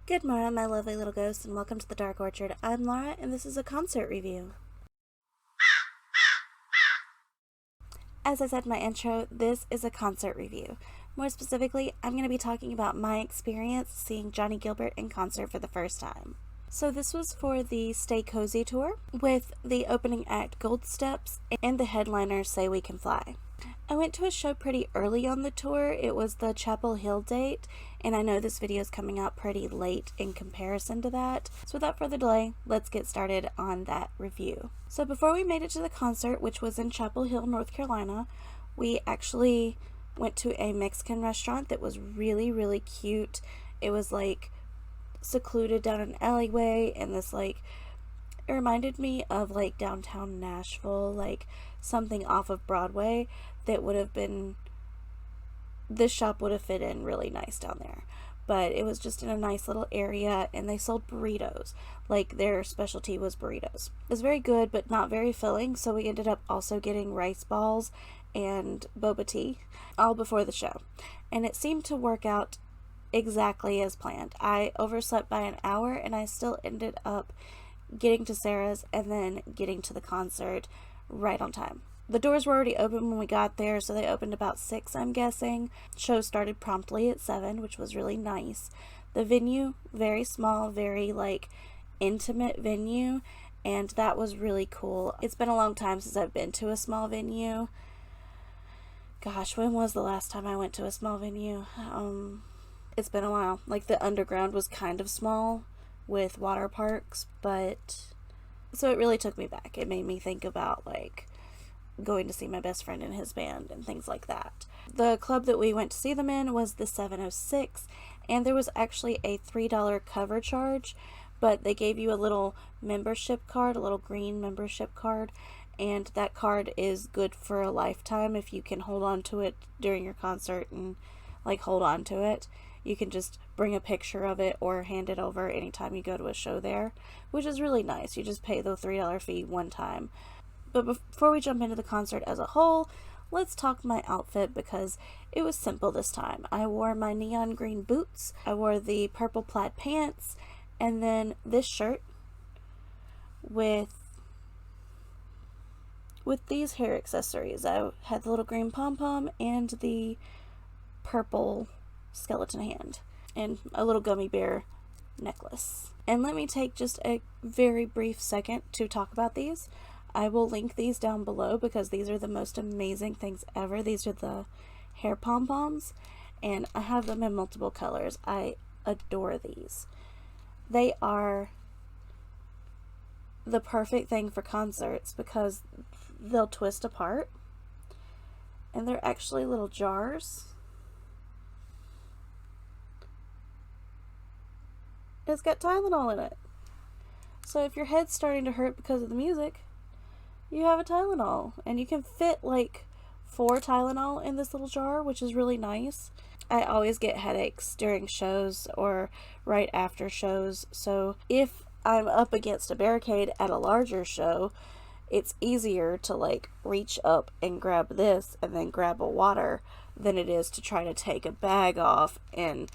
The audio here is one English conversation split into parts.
Good morning, my lovely little ghosts, and welcome to the Dark Orchard. I'm Laura, and this is a concert review. As I said in my intro, this is a concert review. More specifically, I'm going to be talking about my experience seeing Johnnie Guilbert in concert for the first time. So this was for the Stay Cozy tour, with the opening act Gold Steps and the headliner Say We Can Fly. I went to a show pretty early on the tour. It was the Chapel Hill date, and I know this video is coming out pretty late in comparison to that. So without further delay, let's get started on that review. So before we made it to the concert, which was in Chapel Hill, North Carolina, we actually went to a Mexican restaurant that was really, really cute. It was like secluded down an alleyway, and this it reminded me of like downtown Nashville, like something off of Broadway that would have been, this shop would have fit in really nice down there. But it was just in a nice little area, and they sold burritos. Like, their specialty was burritos. It was very good, but not very filling, so we ended up also getting rice balls and boba tea, all before the show. And it seemed to work out exactly as planned. I overslept by an hour, and I still ended up getting to Sarah's and then getting to the concert right on time. The doors were already open when we got there, so they opened about 6, I'm guessing. Show started promptly at 7, which was really nice. The venue, very small, very intimate venue, and that was really cool. It's been a long time since I've been to a small venue. Gosh, when was the last time I went to a small venue? It's been a while. Like, the underground was kind of small with water parks, but so it really took me back. It made me think about going to see my best friend and his band and things like that. The club that we went to see them in was the 706, and there was actually a $3 cover charge, but they gave you a little membership card, a little green membership card, and that card is good for a lifetime if you can hold on to it during your concert and hold on to it. You can just bring a picture of it or hand it over anytime you go to a show there, which is really nice. You just pay the $3 fee one time. But before we jump into the concert as a whole, let's talk my outfit, because it was simple this time. I wore my neon green boots, I wore the purple plaid pants, and then this shirt with these hair accessories. I had the little green pom-pom and the purple skeleton hand and a little gummy bear necklace. And let me take just a very brief second to talk about these. I will link these down below because these are the most amazing things ever. These are the hair pom-poms, and I have them in multiple colors. I adore these. They are the perfect thing for concerts because they'll twist apart, and they're actually little jars. It's got Tylenol in it. So if your head's starting to hurt because of the music, you have a Tylenol, and you can fit 4 Tylenol in this little jar, which is really nice. I always get headaches during shows or right after shows, so if I'm up against a barricade at a larger show, it's easier to reach up and grab this and then grab a water than it is to try to take a bag off and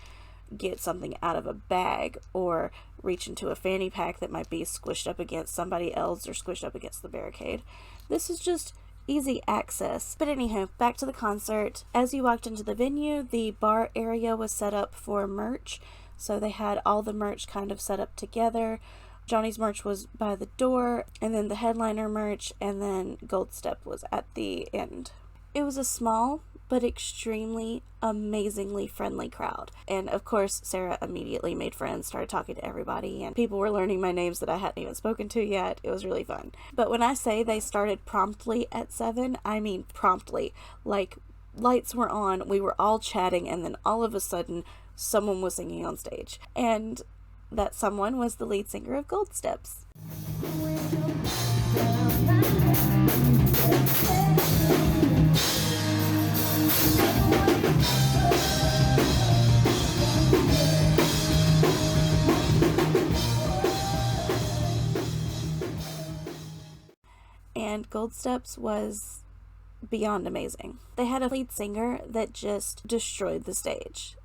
get something out of a bag, or reach into a fanny pack that might be squished up against somebody else or squished up against the barricade. This is just easy access. But anyhow, back to the concert. As you walked into the venue, the bar area was set up for merch, so they had all the merch kind of set up together. Johnny's merch was by the door, and then the headliner merch, and then Gold Step was at the end. It was a small but extremely amazingly friendly crowd, and of course Sarah immediately made friends, started talking to everybody, and people were learning my names that I hadn't even spoken to yet. It was really fun. But when I say they started promptly at 7, I mean promptly. Lights were on, we were all chatting, and then all of a sudden someone was singing on stage, and that someone was the lead singer of Gold Steps. And Gold Steps was beyond amazing. They had a lead singer that just destroyed the stage.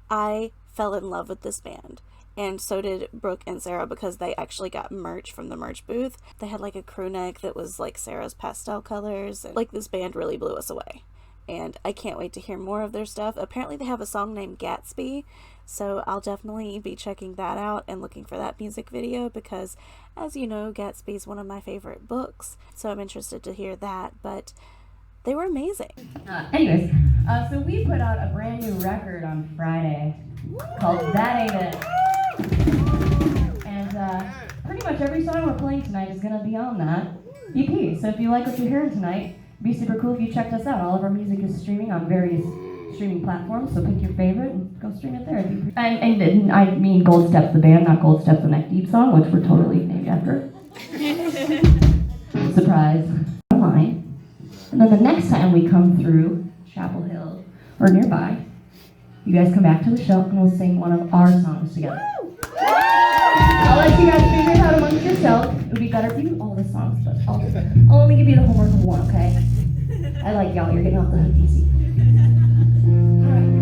I fell in love with this band. And so did Brooke and Sarah, because they actually got merch from the merch booth. They had like a crew neck that was like Sarah's pastel colors. Like, this band really blew us away. And I can't wait to hear more of their stuff. Apparently they have a song named Gatsby, so I'll definitely be checking that out and looking for that music video, because, as you know, Gatsby is one of my favorite books, so I'm interested to hear that. But they were amazing. Anyways, so we put out a brand new record on Friday called That Ain't It. And pretty much every song we're playing tonight is going to be on that EP. So if you like what you're hearing tonight, it'd be super cool if you checked us out. All of our music is streaming on various streaming platforms, so pick your favorite and go stream it there. And I mean Gold Step the band, not Gold Step the Neck Deep song, which we're totally named after. Surprise. Online. And then the next time we come through Chapel Hill or nearby, you guys come back to the show and we'll sing one of our songs together. I'll let you guys figure it out amongst yourselves. It would be better if you knew all the songs, but I'll only give you the homework of one, okay? I like y'all, you're getting off the hook easy. Alright.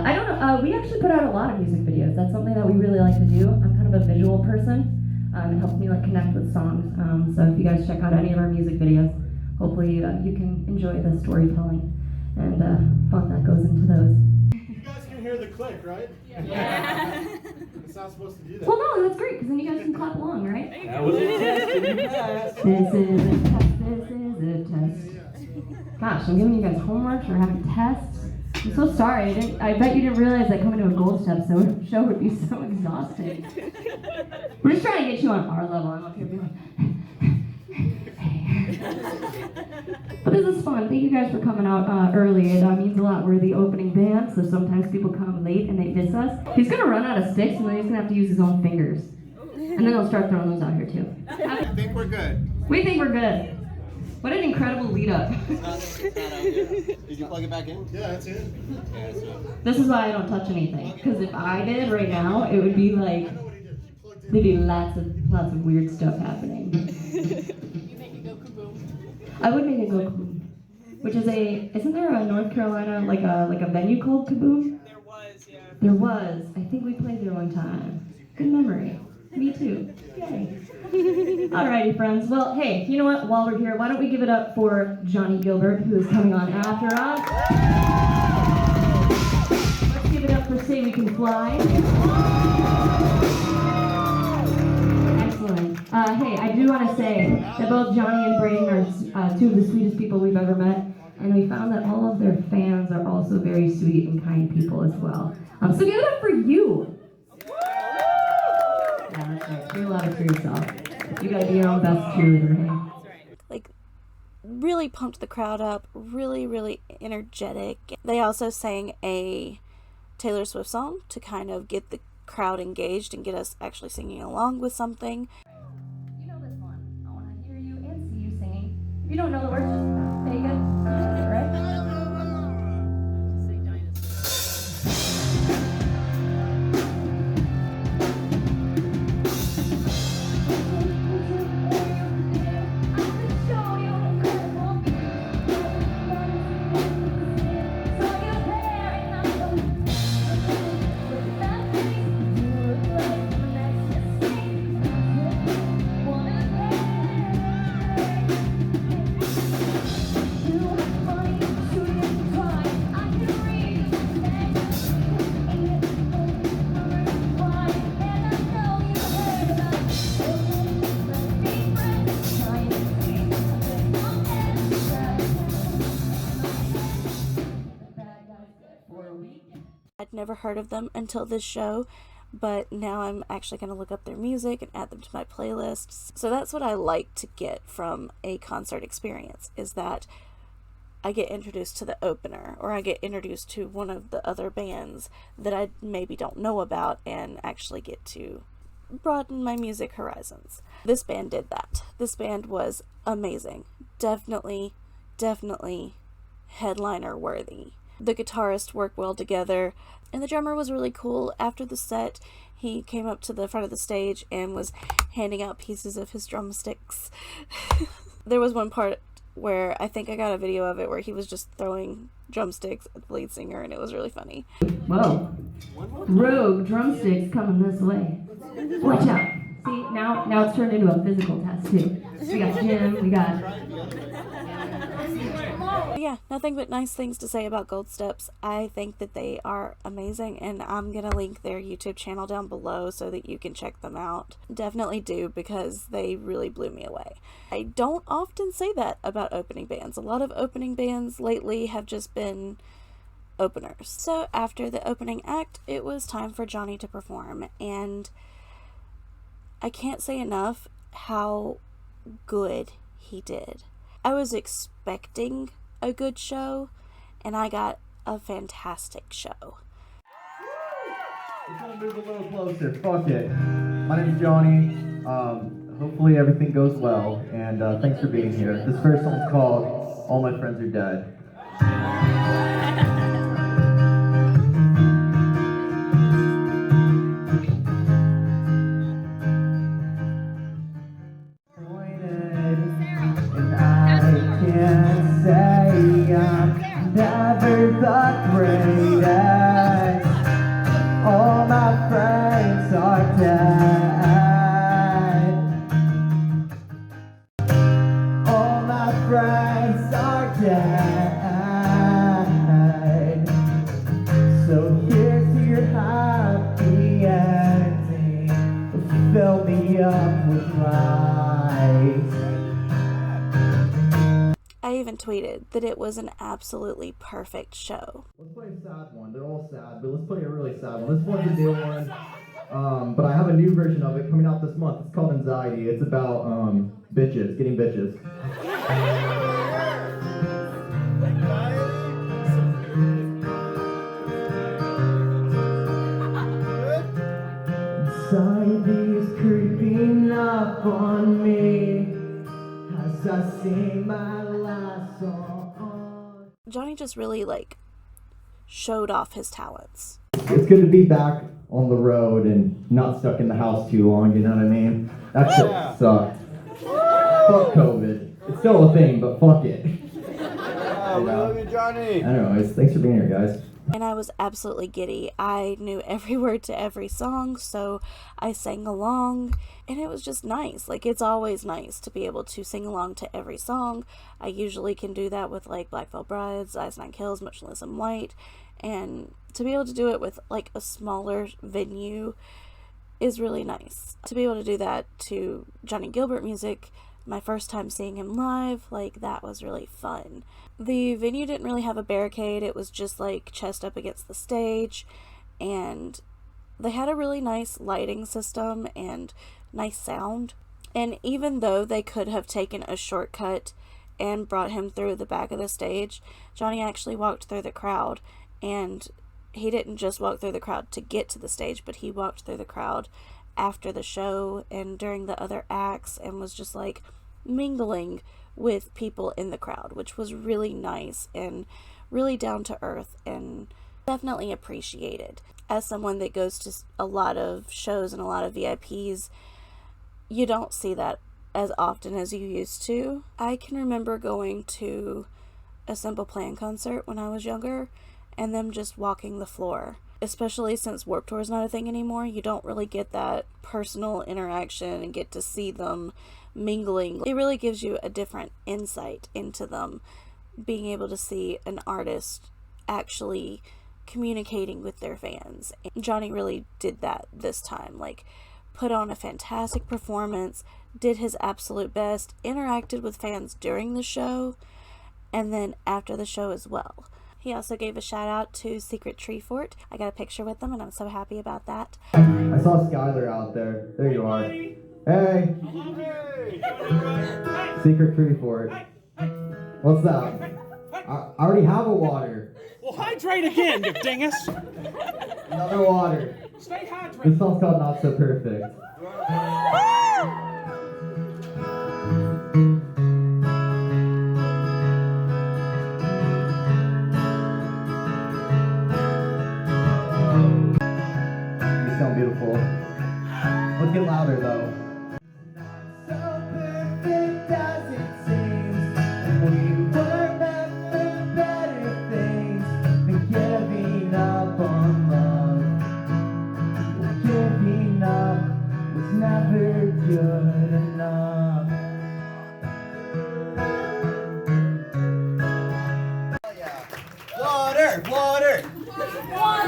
I don't know, we actually put out a lot of music videos. That's something that we really like to do. I'm kind of a visual person. It helps me like connect with songs. So if you guys check out any of our music videos, hopefully you can enjoy the storytelling and fun that goes into those. You guys can hear the click, right? Yeah. It's not supposed to do that. Well, no, that's great, because then you guys can clap along, right? That was a test, and you passed. This is a test, this is a test. Gosh, I'm giving you guys homework or having tests. I'm so sorry. I bet you didn't realize that coming to a Gold Step show would be so exhausting. We're just trying to get you on our level. I'm up here being like, hey. But this is fun. Thank you guys for coming out early. It means a lot. We're the opening band, so sometimes people come late and they miss us. He's going to run out of sticks, and then he's going to have to use his own fingers. And then he'll start throwing those out here, too. I think we're good. We think we're good. What an incredible lead up. Did you plug it back in? Yeah, that's it. Yeah, it's not. This is why I don't touch anything. Because if I did right now, it would be like, I know what he did. He plugged in. there'd be lots of weird stuff happening. You make it go kaboom. I would make it go Kaboom. Which is isn't there a North Carolina, like a venue called Kaboom? There was, yeah. There was. I think we played there one time. Good memory. Me too. Yay. Alrighty, friends. Well, hey, you know what? While we're here, why don't we give it up for Johnnie Guilbert, who is coming on after us. Let's give it up for Say We Can Fly. Excellent. Hey, I do want to say that both Johnnie and Braden are two of the sweetest people we've ever met, and we found that all of their fans are also very sweet and kind people as well. So give it up for you. Yeah, that's right. Feel love it for yourself. You gotta be your own best cheerleader, hey? Like, really pumped the crowd up, really, really energetic. They also sang a Taylor Swift song to kind of get the crowd engaged and get us actually singing along with something. You know this one. I want to hear you and see you singing. If you don't know the words, just say good. Right? Say dinosaur. I'd never heard of them until this show, but now I'm actually going to look up their music and add them to my playlists. So that's what I like to get from a concert experience, is that I get introduced to the opener, or I get introduced to one of the other bands that I maybe don't know about, and actually get to broaden my music horizons. This band did that. This band was amazing. Definitely headliner worthy. The guitarists worked well together, and the drummer was really cool. After the set, he came up to the front of the stage and was handing out pieces of his drumsticks. There was one part where I think I got a video of it where he was just throwing drumsticks at the lead singer, and it was really funny. Whoa. Rogue drumsticks coming this way. Watch out. See, now it's turned into a physical test too. We got Jim, we got... But yeah, nothing but nice things to say about Gold Steps. I think that they are amazing, and I'm going to link their YouTube channel down below so that you can check them out. Definitely do, because they really blew me away. I don't often say that about opening bands. A lot of opening bands lately have just been openers. So after the opening act, it was time for Johnnie to perform, and I can't say enough how good he did. I was expecting a good show, and I got a fantastic show. We're gonna move a little closer. Fuck it. My name's Johnnie. Hopefully everything goes well, and thanks for being here. This first song's called All My Friends Are Dead. Never the greatest. All my friends are dead. All my friends are dead. So here's to your happy ending. Fill me up with light. I even tweeted that it was an absolutely perfect show. Let's play a sad one. They're all sad, but let's play a really sad one. This one's a new one, but I have a new version of it coming out this month. It's called Anxiety. It's about bitches, getting bitches. Anxiety's creeping up on me as I sing my last song. Johnnie just really, showed off his talents. It's good to be back on the road and not stuck in the house too long, you know what I mean? That shit sucked. Fuck COVID. It's still a thing, but fuck it. Yeah, we love you, Johnnie. Anyways, thanks for being here, guys. And I was absolutely giddy. I knew every word to every song, so I sang along, and it was just nice. It's always nice to be able to sing along to every song. I usually can do that with, Black Veil Brides, Ice Nine Kills, Motionless in White, and to be able to do it with, a smaller venue is really nice. To be able to do that to Johnnie Guilbert music, my first time seeing him live, that was really fun. The venue didn't really have a barricade. It was just chest up against the stage, and they had a really nice lighting system and nice sound. And even though they could have taken a shortcut and brought him through the back of the stage, Johnnie actually walked through the crowd, and he didn't just walk through the crowd to get to the stage, but he walked through the crowd after the show and during the other acts, and was just mingling with people in the crowd, which was really nice and really down to earth and definitely appreciated. As someone that goes to a lot of shows and a lot of VIPs, you don't see that as often as you used to. I can remember going to a Simple Plan concert when I was younger and them just walking the floor. Especially since Warped Tour is not a thing anymore, you don't really get that personal interaction and get to see them mingling. It really gives you a different insight into them, being able to see an artist actually communicating with their fans. And Johnnie really did that this time. Put on a fantastic performance, did his absolute best, interacted with fans during the show, and then after the show as well. He also gave a shout out to Secret Tree Fort. I got a picture with them, and I'm so happy about that. I saw Skylar out there. There you are. Hey! Secret Tree Fort. What's that? I already have a water. Well, hydrate again, you dingus. Another water. Stay hydrated. This song's called Not So Perfect. You sound beautiful. Let's get louder though. Not so perfect as it seems. We were meant for better things.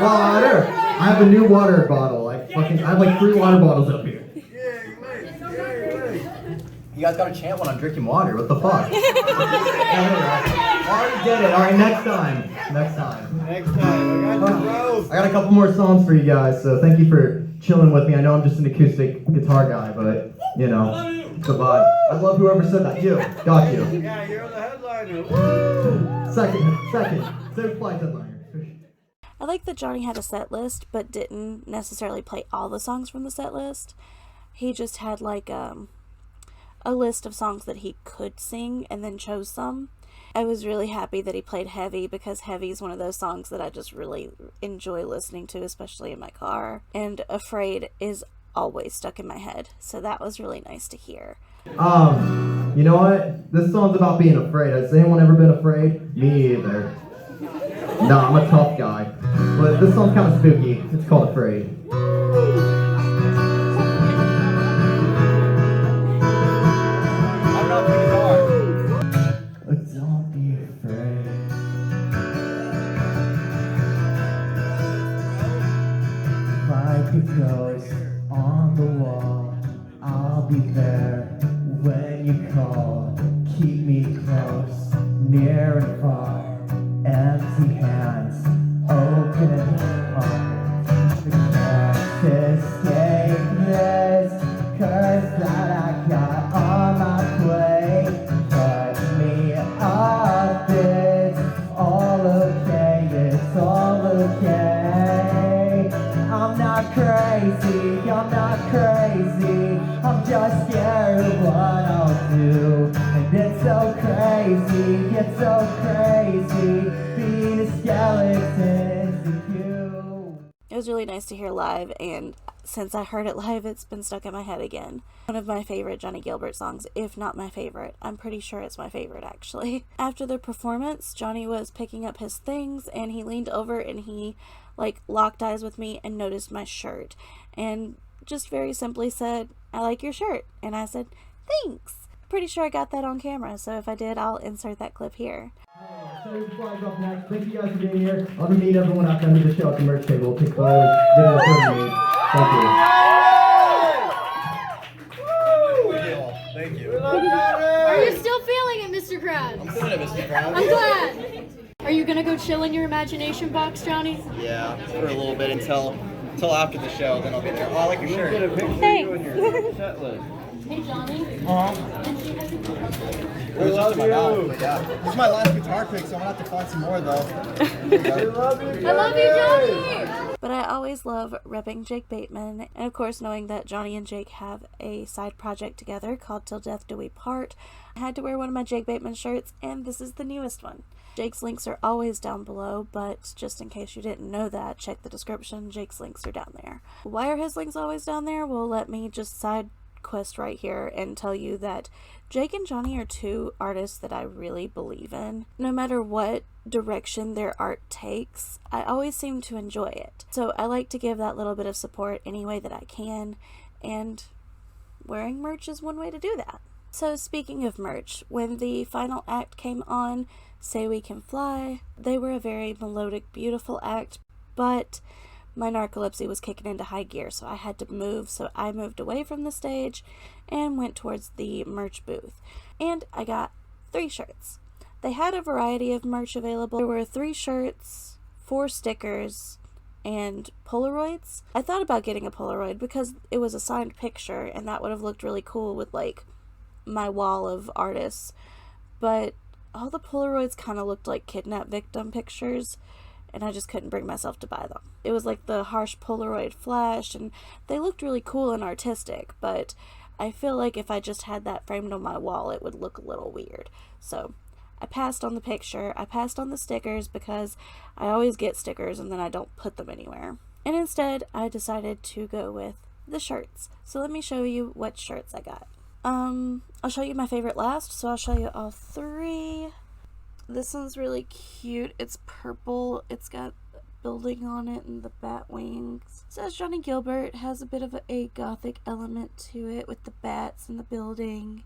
Water! I have a new water bottle. I have like 3 water bottles up here. You guys gotta chant when I'm drinking water. What the fuck? Already did it. Alright, next time. Next time. I got you, bro. I got a couple more songs for you guys, so thank you for chilling with me. I know I'm just an acoustic guitar guy, but, you know, it's a vibe. I love whoever said that. You. Got you. Yeah, you're the headliner. Woo! Second. Third flight headliner. I like that Johnny had a set list, but didn't necessarily play all the songs from the set list. He just had like a list of songs that he could sing and then chose some. I was really happy that he played Heavy, because Heavy is one of those songs that I just really enjoy listening to, especially in my car. And Afraid is always stuck in my head, so that was really nice to hear. You know what? This song's about being afraid. Has anyone ever been afraid? Me either. No, I'm a tough guy. But this song's kind of spooky. It's called Afraid. Don't be afraid. Like a ghost on the wall, I'll be there when you call. Keep me close, near and far. Empty hands, open heart. Can't escape this curse that I got on my plate. Cut me off, it's all okay, it's all okay. I'm not crazy, I'm just scared of what I'll do. And it's so crazy, being a skeleton to you. It was really nice to hear live, and since I heard it live, it's been stuck in my head again. One of my favorite Johnnie Guilbert songs, if not my favorite. I'm pretty sure it's my favorite, actually. After the performance, Johnny was picking up his things, and he leaned over and he, locked eyes with me and noticed my shirt. And just very simply said, "I like your shirt." And I said, "Thanks." Pretty sure I got that on camera, so if I did, I'll insert that clip here. So flies up next. Thank you guys for being here. I'll meet everyone after the end of the show at the merch table. We'll take photos, video for me. Thank you. Thank you. Are you still feeling it, Mr. Krabs? I'm feeling it, Mr. Krabs. I'm glad. Are you gonna go chill in your imagination box, Johnny? Yeah, for a little bit until after the show, then I'll be there. Oh, I like your shirt. Get a picture of you and your set list. Hey, Johnny. It was just in my mouth, but yeah. This is my last guitar pick, so I'm gonna have to find some more though. I love you, Johnny. I love you, Johnny. But I always love repping Jake Bateman, and of course knowing that Johnny and Jake have a side project together called Till Death Do We Part. I had to wear one of my Jake Bateman shirts, and this is the newest one. Jake's links are always down below, but just in case you didn't know that, check the description. Jake's links are down there. Why are his links always down there? Well, let me just side quest right here and tell you that Jake and Johnny are two artists that I really believe in. No matter what direction their art takes, I always seem to enjoy it. So I like to give that little bit of support any way that I can, and wearing merch is one way to do that. So speaking of merch, when the final act came on, Say We Can Fly, they were a very melodic, beautiful act, but my narcolepsy was kicking into high gear, so I had to move, so I moved away from the stage and went towards the merch booth. And I got 3 shirts. They had a variety of merch available. There were 3 shirts, 4 stickers, and Polaroids. I thought about getting a Polaroid because it was a signed picture, and that would have looked really cool with, my wall of artists. But all the Polaroids kind of looked like kidnap victim pictures, and I just couldn't bring myself to buy them. It was like the harsh Polaroid flash, and they looked really cool and artistic, but I feel like if I just had that framed on my wall, it would look a little weird. So I passed on the picture. I passed on the stickers because I always get stickers and then I don't put them anywhere. And instead, I decided to go with the shirts. So let me show you what shirts I got. I'll show you my favorite last, so I'll show you all 3. This one's really cute. It's purple. It's got a building on it and the bat wings. It says Johnnie Guilbert. Has a bit of a gothic element to it with the bats and the building.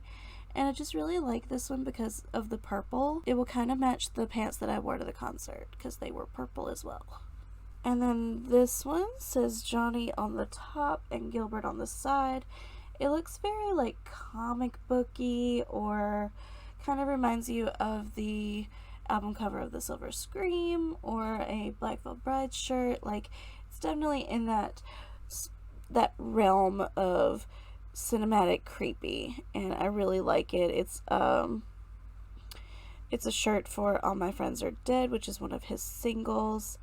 And I just really like this one because of the purple. It will kind of match the pants that I wore to the concert because they were purple as well. And then this one says Johnny on the top and Gilbert on the side. It looks very like comic booky, or kind of reminds you of the album cover of The Silver Scream or a Black Veil Bride shirt. Like, it's definitely in that realm of cinematic creepy, and I really like it. It's a shirt for All My Friends Are Dead, which is one of his singles,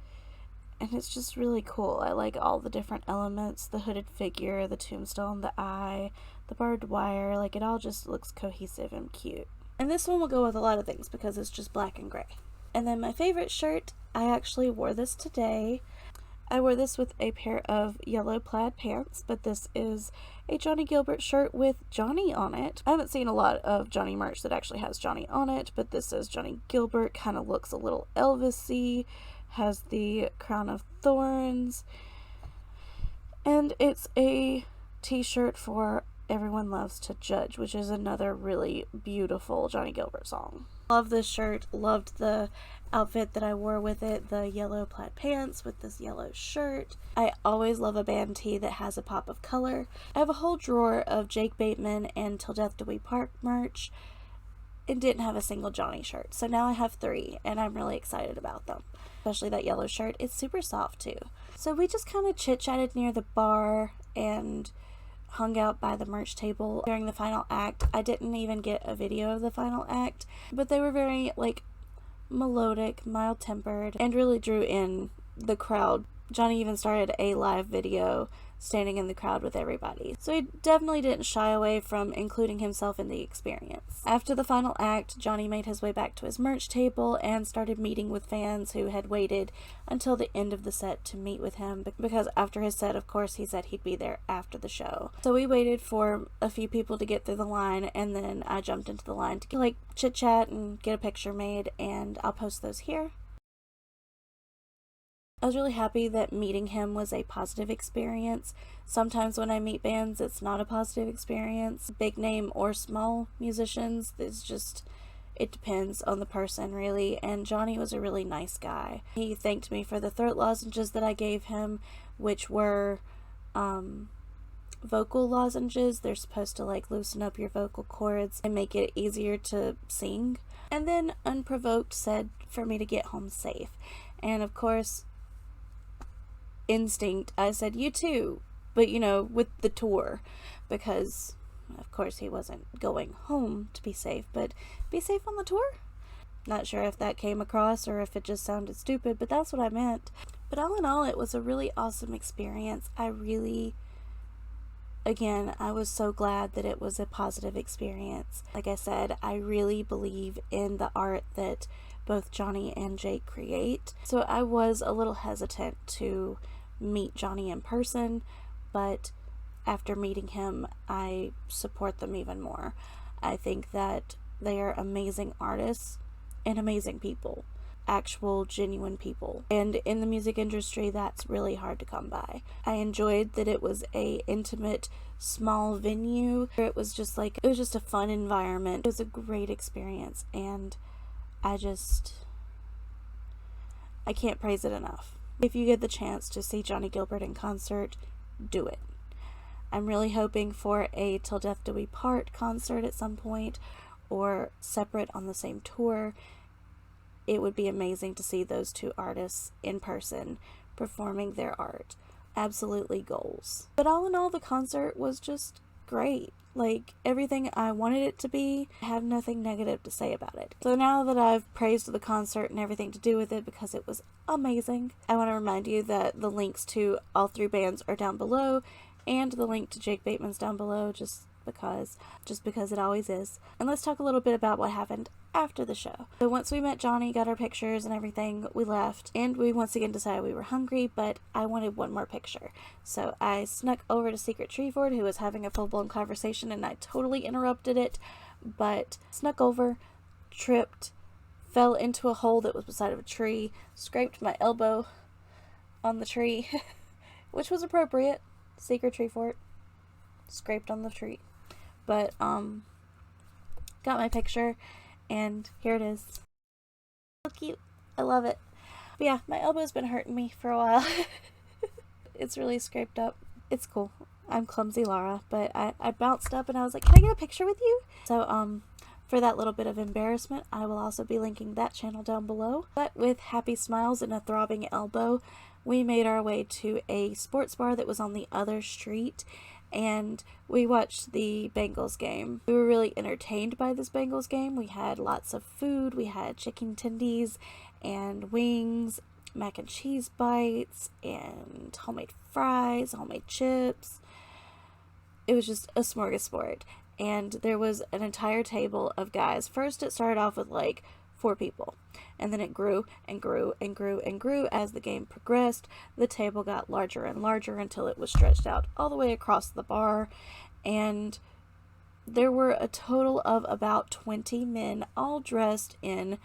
and it's just really cool. I like all the different elements, the hooded figure, the tombstone, the eye, the barbed wire. Like, it all just looks cohesive and cute. And this one will go with a lot of things because it's just black and gray. And then my favorite shirt, I actually wore this today. I wore this with a pair of yellow plaid pants, but this is a Johnnie Guilbert shirt with Johnny on it. I haven't seen a lot of Johnny merch that actually has Johnny on it, but this says Johnnie Guilbert, kind of looks a little Elvis-y, has the crown of thorns, and it's a t-shirt for Everyone Loves to Judge, which is another really beautiful Johnnie Guilbert song. Love this shirt, loved the outfit that I wore with it, the yellow plaid pants with this yellow shirt. I always love a band tee that has a pop of color. I have a whole drawer of Jake Bateman and Till Death Do We Part merch, and didn't have a single Johnny shirt. So now I have 3, and I'm really excited about them. Especially that yellow shirt. It's super soft too. So we just kind of chit-chatted near the bar and hung out by the merch table during the final act. I didn't even get a video of the final act, but they were very like melodic, mild-tempered, and really drew in the crowd. Johnny even started a live video standing in the crowd with everybody. So he definitely didn't shy away from including himself in the experience. After the final act, Johnny made his way back to his merch table and started meeting with fans who had waited until the end of the set to meet with him, because after his set, of course, he said he'd be there after the show. So we waited for a few people to get through the line, and then I jumped into the line to like chit chat and get a picture made, and I'll post those here. I was really happy that meeting him was a positive experience. Sometimes when I meet bands, it's not a positive experience. Big name or small musicians, it's just, it depends on the person really. And Johnny was a really nice guy. He thanked me for the throat lozenges that I gave him, which were vocal lozenges. They're supposed to like loosen up your vocal cords and make it easier to sing. And then Unprovoked said for me to get home safe. And of course, instinct, I said you too, but you know, with the tour, because of course he wasn't going home to be safe, but be safe on the tour. Not sure if that came across or if it just sounded stupid, but that's what I meant. But all in all, it was a really awesome experience. I was so glad that it was a positive experience. Like I said, I really believe in the art that both Johnny and Jake create. So I was a little hesitant to meet Johnny in person, but after meeting him, I support them even more. I think that they are amazing artists and amazing people. Actual, genuine people. And in the music industry, that's really hard to come by. I enjoyed that it was a intimate, small venue. It was just a fun environment. It was a great experience, and I can't praise it enough. If you get the chance to see Johnnie Guilbert in concert, do it. I'm really hoping for a Till Death Do We Part concert at some point, or separate on the same tour. It would be amazing to see those two artists in person performing their art. Absolutely goals. But all in all, the concert was just great. Like, everything I wanted it to be. I have nothing negative to say about it. So now that I've praised the concert and everything to do with it because it was amazing, I want to remind you that the links to all 3 bands are down below, and the link to Jake Bateman's down below, just because it always is. And let's talk a little bit about what happened after the show. So once we met Johnny, got our pictures and everything, we left, and we once again decided we were hungry, but I wanted one more picture. So I snuck over to Secret Treeford, who was having a full-blown conversation, and I totally interrupted it, but snuck over, tripped, fell into a hole that was beside of a tree, scraped my elbow on the tree, which was appropriate. Secret Treeford, scraped on the tree. But got my picture, and here it is. So cute. I love it. But yeah, my elbow's been hurting me for a while. It's really scraped up. It's cool. I'm clumsy Laura, but I bounced up and I was like, can I get a picture with you? So, for that little bit of embarrassment, I will also be linking that channel down below. But with happy smiles and a throbbing elbow, we made our way to a sports bar that was on the other street, and we watched the Bengals game. We were really entertained by this Bengals game. We had lots of food. We had chicken tendies and wings, mac and cheese bites, and homemade fries, homemade chips. It was just a smorgasbord. And there was an entire table of guys. First, it started off with like 4 people, and then it grew and grew and grew and grew as the game progressed. The table got larger and larger until it was stretched out all the way across the bar, and there were a total of about 20 men, all dressed in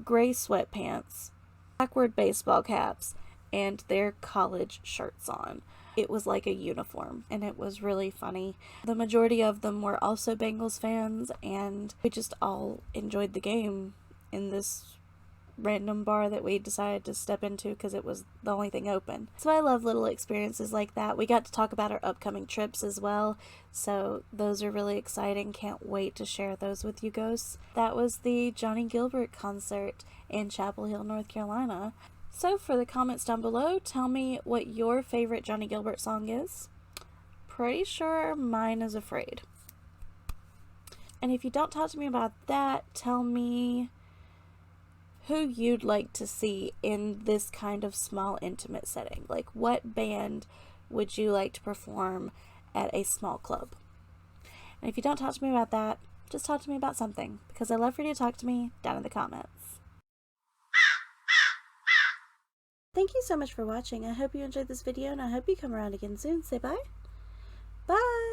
gray sweatpants, backward baseball caps, and their college shirts on. It was like a uniform, and it was really funny. The majority of them were also Bengals fans, and we just all enjoyed the game in this random bar that we decided to step into because it was the only thing open. So I love little experiences like that. We got to talk about our upcoming trips as well, so those are really exciting. Can't wait to share those with you ghosts. That was the Johnnie Guilbert concert in Chapel Hill, North Carolina. So for the comments down below, tell me what your favorite Johnnie Guilbert song is. Pretty sure mine is Afraid. And if you don't talk to me about that, tell me who you'd like to see in this kind of small intimate setting. Like, what band would you like to perform at a small club? And if you don't talk to me about that, just talk to me about something, because I love for you to talk to me down in the comments. Thank you so much for watching. I hope you enjoyed this video, and I hope you come around again soon. Say bye. Bye!